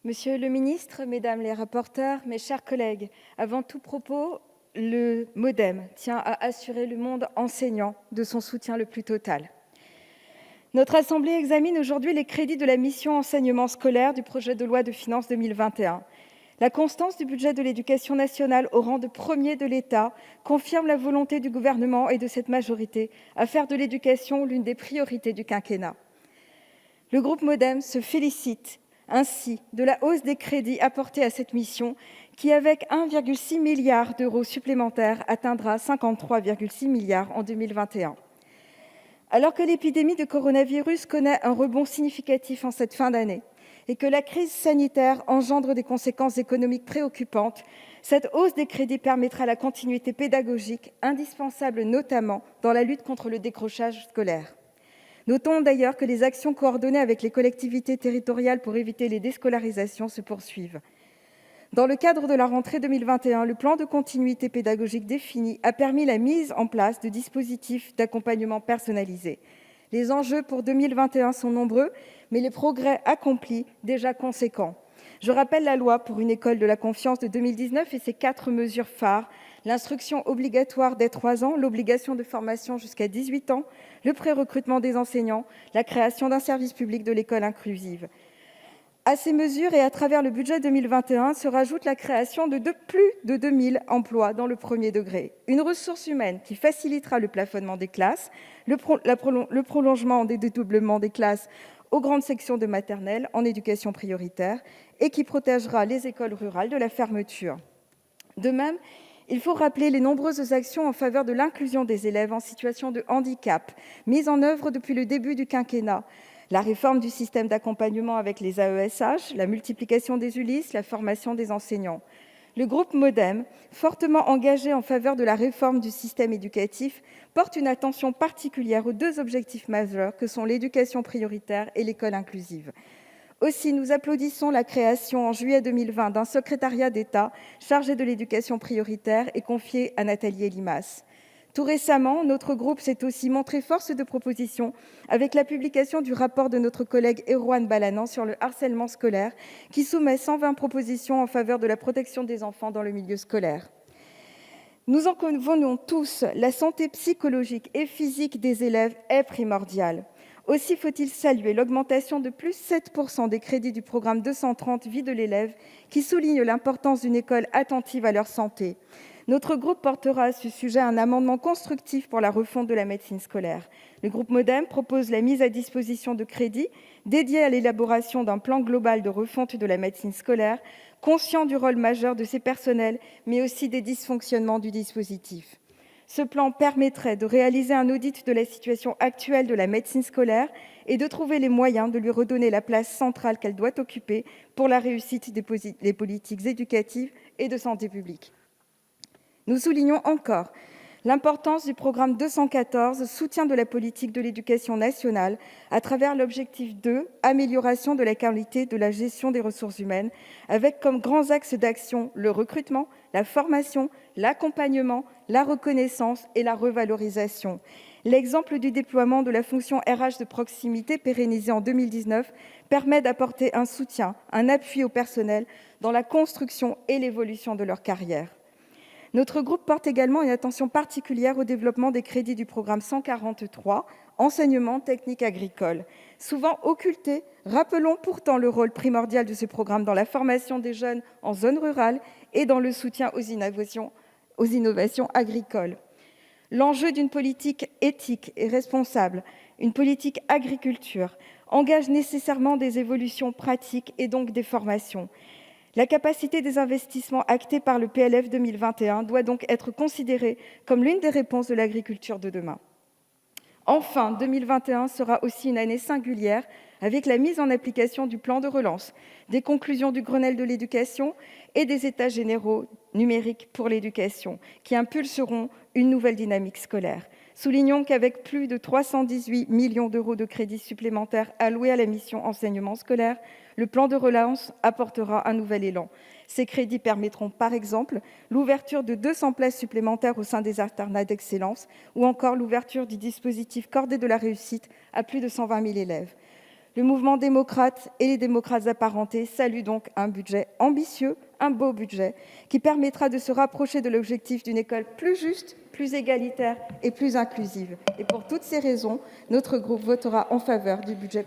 Monsieur le ministre, mesdames les rapporteurs, mes chers collègues, avant tout propos, le MoDem tient à assurer le monde enseignant de son soutien le plus total. Notre assemblée examine aujourd'hui les crédits de la mission enseignement scolaire du projet de loi de finances 2021. La constance du budget de l'éducation nationale au rang de premier de l'État confirme la volonté du gouvernement et de cette majorité à faire de l'éducation l'une des priorités du quinquennat. Le groupe MoDem se félicite ainsi de la hausse des crédits apportés à cette mission qui, avec 1,6 milliard d'euros supplémentaires, atteindra 53,6 milliards en 2021. Alors que l'épidémie de coronavirus connaît un rebond significatif en cette fin d'année et que la crise sanitaire engendre des conséquences économiques préoccupantes, cette hausse des crédits permettra la continuité pédagogique, indispensable notamment dans la lutte contre le décrochage scolaire. Notons d'ailleurs que les actions coordonnées avec les collectivités territoriales pour éviter les déscolarisations se poursuivent. Dans le cadre de la rentrée 2021, le plan de continuité pédagogique défini a permis la mise en place de dispositifs d'accompagnement personnalisé. Les enjeux pour 2021 sont nombreux, mais les progrès accomplis déjà conséquents. Je rappelle la loi pour une école de la confiance de 2019 et ses 4 mesures phares: l'instruction obligatoire dès 3 ans, l'obligation de formation jusqu'à 18 ans, le pré-recrutement des enseignants, la création d'un service public de l'école inclusive. À ces mesures et à travers le budget 2021 se rajoute la création de plus de 2000 emplois dans le premier degré. Une ressource humaine qui facilitera le plafonnement des classes, le prolongement des dédoublements des classes aux grandes sections de maternelle en éducation prioritaire et qui protégera les écoles rurales de la fermeture. De même, il faut rappeler les nombreuses actions en faveur de l'inclusion des élèves en situation de handicap, mises en œuvre depuis le début du quinquennat. La réforme du système d'accompagnement avec les AESH, la multiplication des ULIS, la formation des enseignants. Le groupe MoDem, fortement engagé en faveur de la réforme du système éducatif, porte une attention particulière aux 2 objectifs majeurs que sont l'éducation prioritaire et l'école inclusive. Aussi, nous applaudissons la création en juillet 2020 d'un secrétariat d'État chargé de l'éducation prioritaire et confié à Nathalie Elimas. Tout récemment, notre groupe s'est aussi montré force de proposition avec la publication du rapport de notre collègue Erwan Balanant sur le harcèlement scolaire, qui soumet 120 propositions en faveur de la protection des enfants dans le milieu scolaire. Nous en convenons tous, la santé psychologique et physique des élèves est primordiale. Aussi faut-il saluer l'augmentation de plus 7% des crédits du programme 230 Vie de l'élève, qui souligne l'importance d'une école attentive à leur santé. Notre groupe portera à ce sujet un amendement constructif pour la refonte de la médecine scolaire. Le groupe MoDem propose la mise à disposition de crédits dédiés à l'élaboration d'un plan global de refonte de la médecine scolaire, conscient du rôle majeur de ces personnels, mais aussi des dysfonctionnements du dispositif. Ce plan permettrait de réaliser un audit de la situation actuelle de la médecine scolaire et de trouver les moyens de lui redonner la place centrale qu'elle doit occuper pour la réussite des politiques éducatives et de santé publique. Nous soulignons encore l'importance du programme 214, soutien de la politique de l'éducation nationale, à travers l'objectif 2, amélioration de la qualité de la gestion des ressources humaines, avec comme grands axes d'action le recrutement, la formation, l'accompagnement, la reconnaissance et la revalorisation. L'exemple du déploiement de la fonction RH de proximité pérennisée en 2019 permet d'apporter un soutien, un appui au personnel dans la construction et l'évolution de leur carrière. Notre groupe porte également une attention particulière au développement des crédits du programme 143, Enseignement technique agricole. Souvent occulté, rappelons pourtant le rôle primordial de ce programme dans la formation des jeunes en zone rurale et dans le soutien aux innovations agricoles. L'enjeu d'une politique éthique et responsable, une politique agriculture, engage nécessairement des évolutions pratiques et donc des formations. La capacité des investissements actés par le PLF 2021 doit donc être considérée comme l'une des réponses de l'agriculture de demain. Enfin, 2021 sera aussi une année singulière avec la mise en application du plan de relance, des conclusions du Grenelle de l'éducation et des États généraux numériques pour l'éducation, qui impulseront une nouvelle dynamique scolaire. Soulignons qu'avec plus de 318 millions d'euros de crédits supplémentaires alloués à la mission enseignement scolaire, le plan de relance apportera un nouvel élan. Ces crédits permettront par exemple l'ouverture de 200 places supplémentaires au sein des internats d'excellence ou encore l'ouverture du dispositif Cordée de la réussite à plus de 120 000 élèves. Le mouvement démocrate et les démocrates apparentés saluent donc un budget ambitieux, un beau budget, qui permettra de se rapprocher de l'objectif d'une école plus juste, plus égalitaire et plus inclusive. Et pour toutes ces raisons, notre groupe votera en faveur du budget